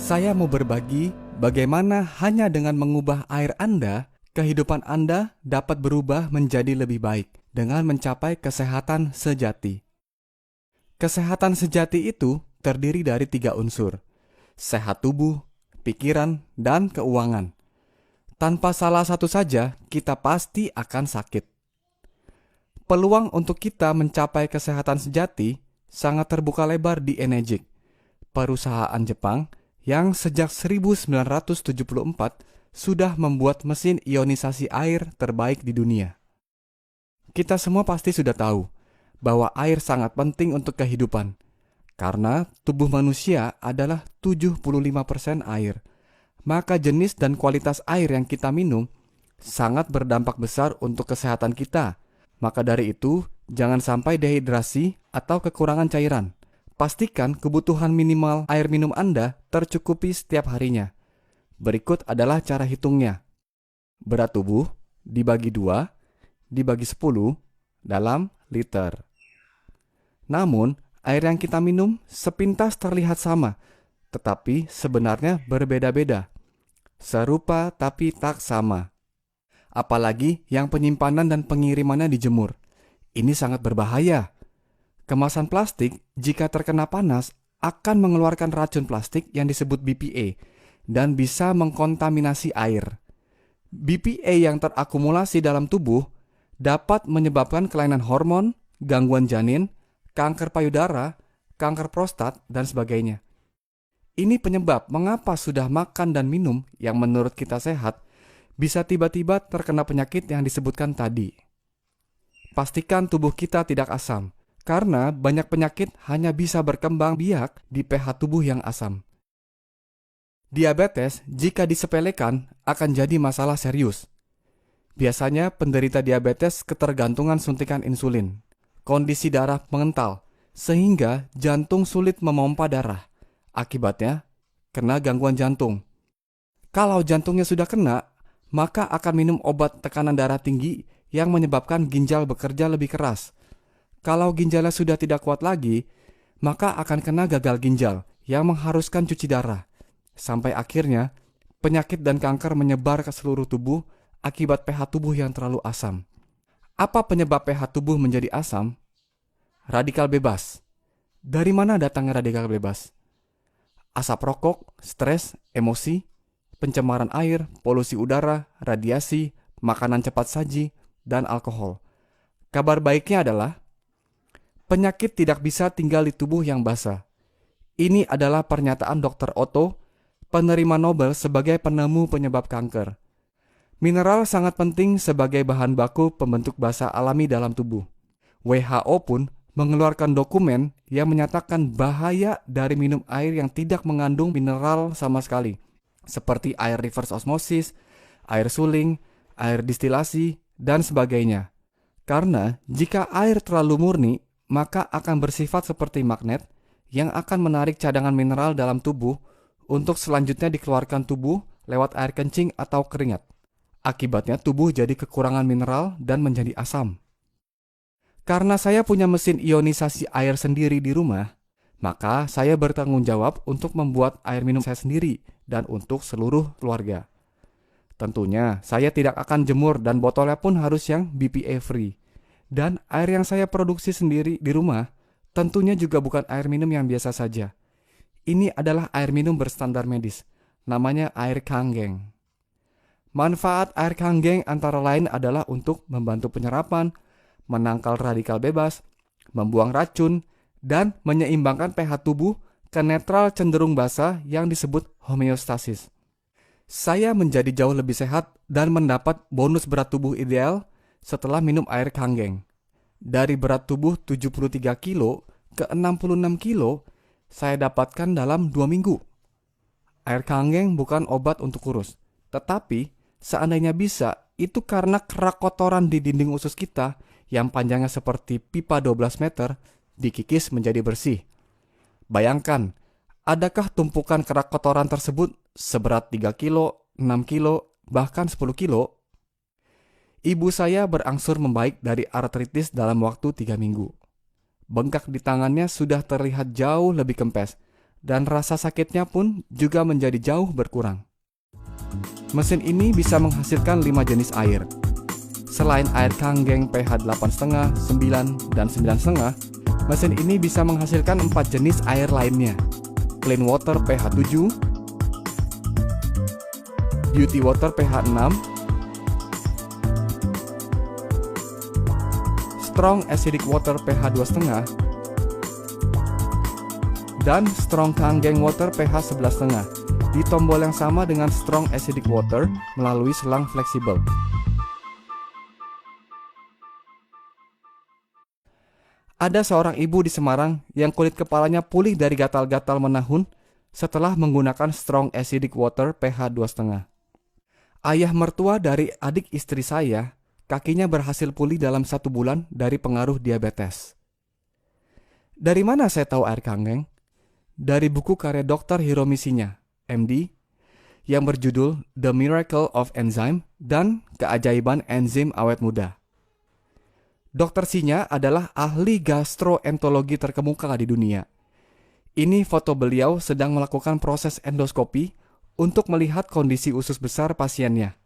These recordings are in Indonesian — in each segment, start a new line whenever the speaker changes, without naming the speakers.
Saya mau berbagi bagaimana hanya dengan mengubah air Anda, kehidupan Anda dapat berubah menjadi lebih baik dengan mencapai kesehatan sejati. Kesehatan sejati itu terdiri dari 3 unsur: sehat tubuh, pikiran, dan keuangan. Tanpa salah satu saja, kita pasti akan sakit. Peluang untuk kita mencapai kesehatan sejati sangat terbuka lebar di Enegic, perusahaan Jepang yang sejak 1974 sudah membuat mesin ionisasi air terbaik di dunia. Kita semua pasti sudah tahu bahwa air sangat penting untuk kehidupan, karena tubuh manusia adalah 75% air. Maka jenis dan kualitas air yang kita minum sangat berdampak besar untuk kesehatan kita. Maka dari itu, jangan sampai dehidrasi atau kekurangan cairan. Pastikan kebutuhan minimal air minum Anda tercukupi setiap harinya. Berikut adalah cara hitungnya. Berat tubuh dibagi 2, dibagi 10 dalam liter. Namun, air yang kita minum sepintas terlihat sama, tetapi sebenarnya berbeda-beda. Serupa tapi tak sama. Apalagi yang penyimpanan dan pengirimannya dijemur. Ini sangat berbahaya. Kemasan plastik jika terkena panas akan mengeluarkan racun plastik yang disebut BPA dan bisa mengkontaminasi air. BPA yang terakumulasi dalam tubuh dapat menyebabkan kelainan hormon, gangguan janin, kanker payudara, kanker prostat, dan sebagainya. Ini penyebab mengapa sudah makan dan minum yang menurut kita sehat bisa tiba-tiba terkena penyakit yang disebutkan tadi. Pastikan tubuh kita tidak asam, karena banyak penyakit hanya bisa berkembang biak di pH tubuh yang asam. Diabetes, jika disepelekan, akan jadi masalah serius. Biasanya penderita diabetes ketergantungan suntikan insulin, kondisi darah mengental, sehingga jantung sulit memompa darah. Akibatnya, kena gangguan jantung. Kalau jantungnya sudah kena, maka akan minum obat tekanan darah tinggi yang menyebabkan ginjal bekerja lebih keras. Kalau ginjalnya sudah tidak kuat lagi, maka akan kena gagal ginjal yang mengharuskan cuci darah. Sampai akhirnya, penyakit dan kanker menyebar ke seluruh tubuh akibat pH tubuh yang terlalu asam. Apa penyebab pH tubuh menjadi asam? Radikal bebas. Dari mana datangnya radikal bebas? Asap rokok, stres, emosi, pencemaran air, polusi udara, radiasi, makanan cepat saji, dan alkohol. Kabar baiknya adalah penyakit tidak bisa tinggal di tubuh yang basah. Ini adalah pernyataan Dr. Otto, penerima Nobel sebagai penemu penyebab kanker. Mineral sangat penting sebagai bahan baku pembentuk basa alami dalam tubuh. WHO pun mengeluarkan dokumen yang menyatakan bahaya dari minum air yang tidak mengandung mineral sama sekali, seperti air reverse osmosis, air suling, air distilasi, dan sebagainya. Karena jika air terlalu murni, maka akan bersifat seperti magnet yang akan menarik cadangan mineral dalam tubuh untuk selanjutnya dikeluarkan tubuh lewat air kencing atau keringat. Akibatnya tubuh jadi kekurangan mineral dan menjadi asam. Karena saya punya mesin ionisasi air sendiri di rumah, maka saya bertanggung jawab untuk membuat air minum saya sendiri dan untuk seluruh keluarga. Tentunya saya tidak akan jemur dan botolnya pun harus yang BPA free. Dan air yang saya produksi sendiri di rumah tentunya juga bukan air minum yang biasa saja. Ini adalah air minum berstandar medis, namanya air Kangen. Manfaat air Kangen antara lain adalah untuk membantu penyerapan, menangkal radikal bebas, membuang racun, dan menyeimbangkan pH tubuh ke netral cenderung basa yang disebut homeostasis. Saya menjadi jauh lebih sehat dan mendapat bonus berat tubuh ideal setelah minum air Kangen. Dari berat tubuh 73 kilo ke 66 kilo, saya dapatkan dalam 2 minggu. Air Kangen bukan obat untuk kurus, tetapi seandainya bisa, itu karena kerak kotoran di dinding usus kita yang panjangnya seperti pipa 12 meter dikikis menjadi bersih. Bayangkan, adakah tumpukan kerak kotoran tersebut seberat 3 kilo, 6 kilo, bahkan 10 kilo? Ibu saya berangsur membaik dari artritis dalam waktu 3 minggu. Bengkak di tangannya sudah terlihat jauh lebih kempes, dan rasa sakitnya pun juga menjadi jauh berkurang. Mesin ini bisa menghasilkan 5 jenis air. Selain air Kangen pH 8,5, 9, dan 9,5, mesin ini bisa menghasilkan 4 jenis air lainnya. Clean water pH 7, beauty water pH 6, strong acidic water pH 2,5, dan strong Kangen water pH 11,5 di tombol yang sama dengan strong acidic water melalui selang fleksibel. Ada seorang ibu di Semarang yang kulit kepalanya pulih dari gatal-gatal menahun setelah menggunakan strong acidic water pH 2,5. Ayah mertua dari adik istri saya, kakinya berhasil pulih dalam 1 bulan dari pengaruh diabetes. Dari mana saya tahu air Kangen? Dari buku karya Dr. Hiromi Shinya, MD, yang berjudul The Miracle of Enzyme dan Keajaiban Enzim Awet Muda. Dr. Shinya adalah ahli gastroenterologi terkemuka di dunia. Ini foto beliau sedang melakukan proses endoskopi untuk melihat kondisi usus besar pasiennya.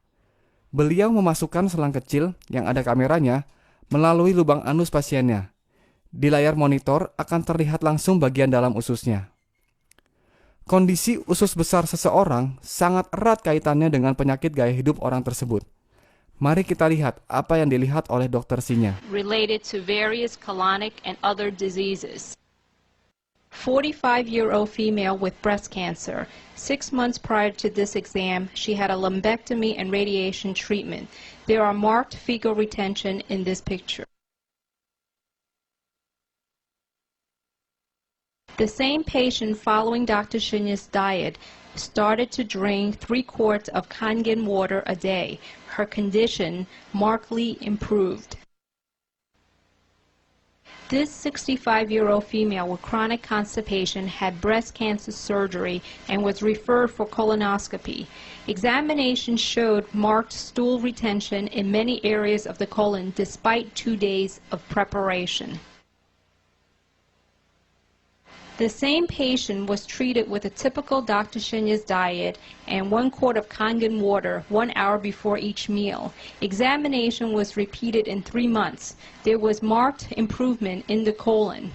Beliau memasukkan selang kecil yang ada kameranya melalui lubang anus pasiennya. Di layar monitor akan terlihat langsung bagian dalam ususnya. Kondisi usus besar seseorang sangat erat kaitannya dengan penyakit gaya hidup orang tersebut. Mari kita lihat apa yang dilihat oleh Dr. Shinya.
Related to various colonic and other diseases. 45-year-old female with breast cancer. 6 months prior to this exam, she had a lumpectomy and radiation treatment. There are marked fecal retention in this picture. The same patient following Dr. Shinya's diet started to drink 3 quarts of Kangen water a day. Her condition markedly improved. This 65-year-old female with chronic constipation had breast cancer surgery and was referred for colonoscopy. Examination showed marked stool retention in many areas of the colon despite 2 days of preparation. The same patient was treated with a typical Dr. Shinya's diet and 1 quart of Kangen water 1 hour before each meal. Examination was repeated in 3 months. There was marked improvement in the colon.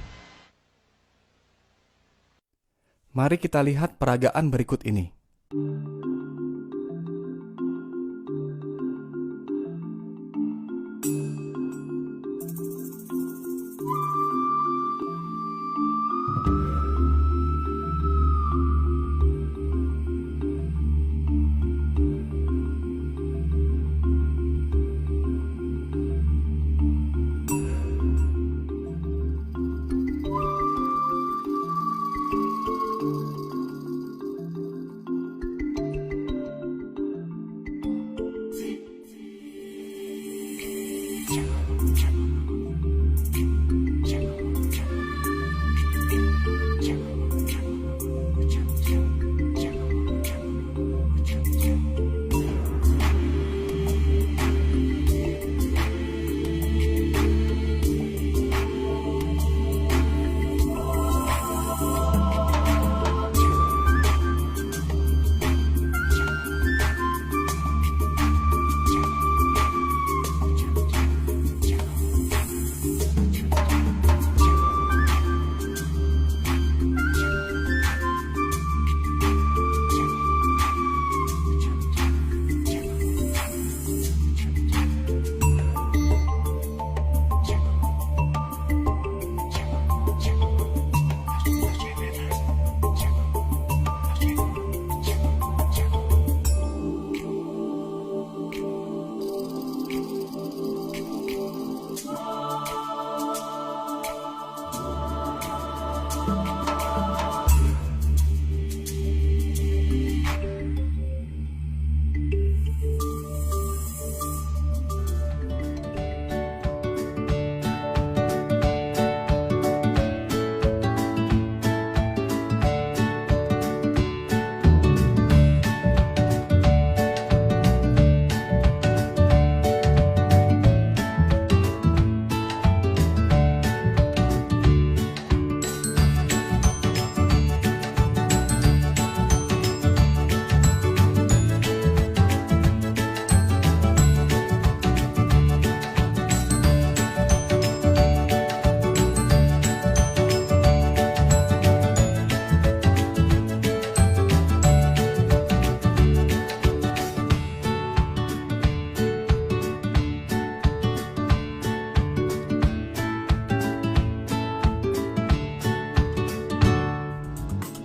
Mari kita lihat peragaan berikut ini.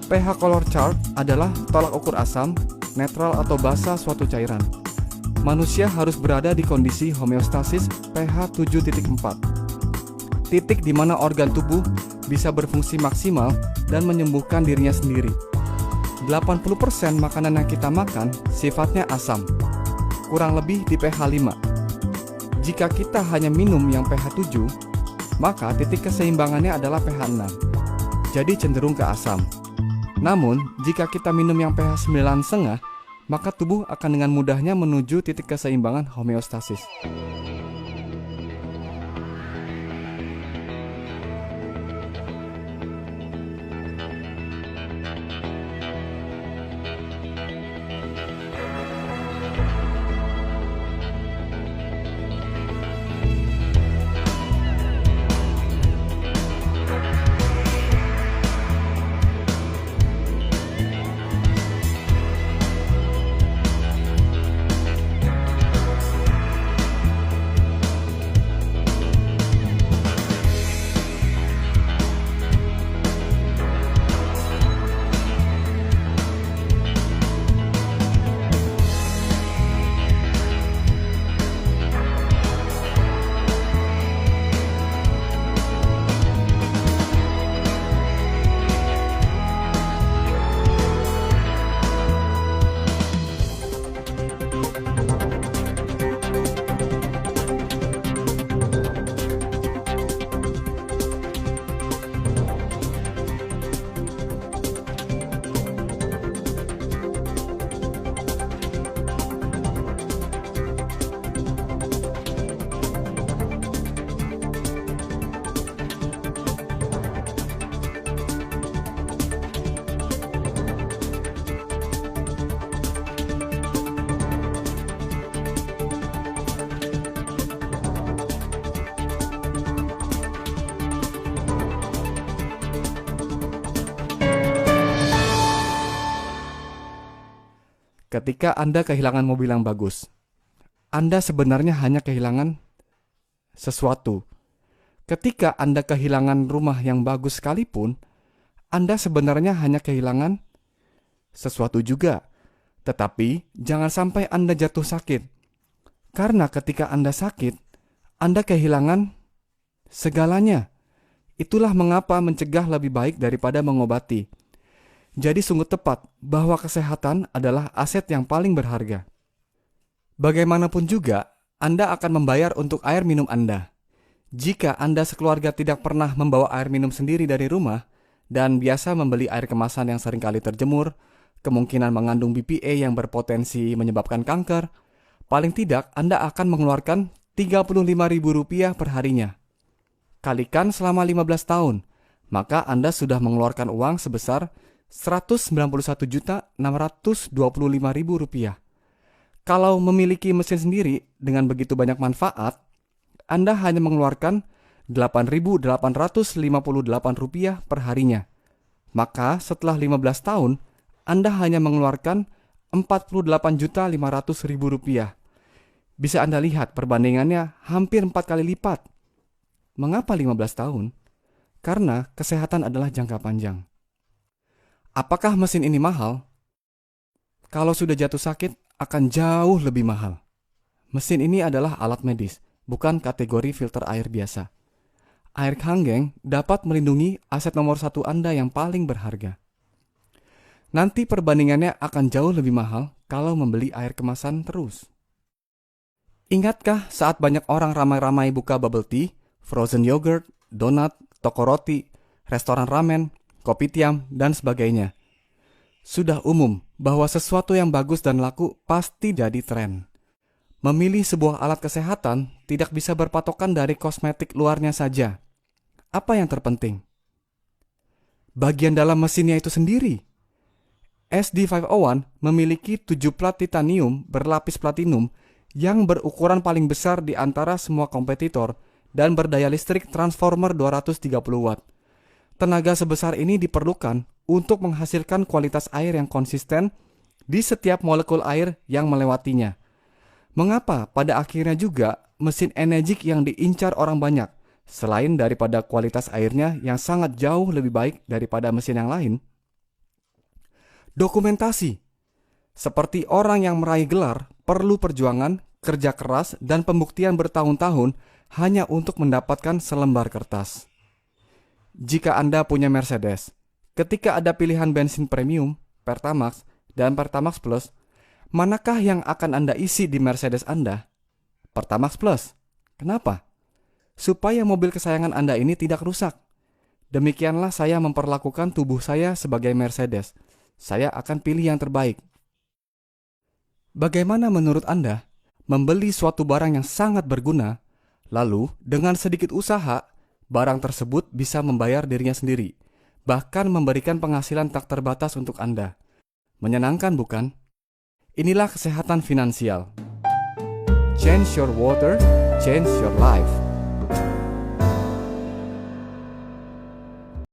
pH color chart adalah tolak ukur asam, netral atau basa suatu cairan. Manusia harus berada di kondisi homeostasis pH 7.4. Titik di mana organ tubuh bisa berfungsi maksimal dan menyembuhkan dirinya sendiri. 80% makanan yang kita makan sifatnya asam, kurang lebih di pH 5. Jika kita hanya minum yang pH 7, maka titik keseimbangannya adalah pH 6, jadi cenderung ke asam. Namun, jika kita minum yang pH 9,5, maka tubuh akan dengan mudahnya menuju titik keseimbangan homeostasis. Ketika Anda kehilangan mobil yang bagus, Anda sebenarnya hanya kehilangan sesuatu. Ketika Anda kehilangan rumah yang bagus sekalipun, Anda sebenarnya hanya kehilangan sesuatu juga. Tetapi jangan sampai Anda jatuh sakit. Karena ketika Anda sakit, Anda kehilangan segalanya. Itulah mengapa mencegah lebih baik daripada mengobati. Jadi sungguh tepat bahwa kesehatan adalah aset yang paling berharga. Bagaimanapun juga, Anda akan membayar untuk air minum Anda. Jika Anda sekeluarga tidak pernah membawa air minum sendiri dari rumah dan biasa membeli air kemasan yang seringkali terjemur, kemungkinan mengandung BPA yang berpotensi menyebabkan kanker, paling tidak Anda akan mengeluarkan Rp35.000 per harinya. Kalikan selama 15 tahun, maka Anda sudah mengeluarkan uang sebesar Rp191.625.000. Kalau memiliki mesin sendiri dengan begitu banyak manfaat, Anda hanya mengeluarkan Rp8.858 per harinya. Maka setelah 15 tahun, Anda hanya mengeluarkan Rp48.500.000. Bisa Anda lihat perbandingannya hampir 4 kali lipat. Mengapa 15 tahun? Karena kesehatan adalah jangka panjang. Apakah mesin ini mahal? Kalau sudah jatuh sakit, akan jauh lebih mahal. Mesin ini adalah alat medis, bukan kategori filter air biasa. Air Kangen dapat melindungi aset nomor 1 Anda yang paling berharga. Nanti perbandingannya akan jauh lebih mahal kalau membeli air kemasan terus. Ingatkah saat banyak orang ramai-ramai buka bubble tea, frozen yogurt, donat, toko roti, restoran ramen, kopitiam, dan sebagainya? Sudah umum bahwa sesuatu yang bagus dan laku pasti jadi tren. Memilih sebuah alat kesehatan tidak bisa berpatokan dari kosmetik luarnya saja. Apa yang terpenting? Bagian dalam mesinnya itu sendiri. SD501 memiliki 7 plat titanium berlapis platinum yang berukuran paling besar di antara semua kompetitor dan berdaya listrik transformer 230 watt. Tenaga sebesar ini diperlukan untuk menghasilkan kualitas air yang konsisten di setiap molekul air yang melewatinya. Mengapa pada akhirnya juga mesin Energik yang diincar orang banyak, selain daripada kualitas airnya yang sangat jauh lebih baik daripada mesin yang lain? Dokumentasi. Seperti orang yang meraih gelar, perlu perjuangan, kerja keras, dan pembuktian bertahun-tahun hanya untuk mendapatkan selembar kertas. Jika Anda punya Mercedes, ketika ada pilihan bensin premium, Pertamax, dan Pertamax Plus, manakah yang akan Anda isi di Mercedes Anda? Pertamax Plus. Kenapa? Supaya mobil kesayangan Anda ini tidak rusak. Demikianlah saya memperlakukan tubuh saya sebagai Mercedes. Saya akan pilih yang terbaik. Bagaimana menurut Anda membeli suatu barang yang sangat berguna, lalu dengan sedikit usaha, barang tersebut bisa membayar dirinya sendiri, bahkan memberikan penghasilan tak terbatas untuk Anda? Menyenangkan, bukan? Inilah kesehatan finansial. Change your water, change your life.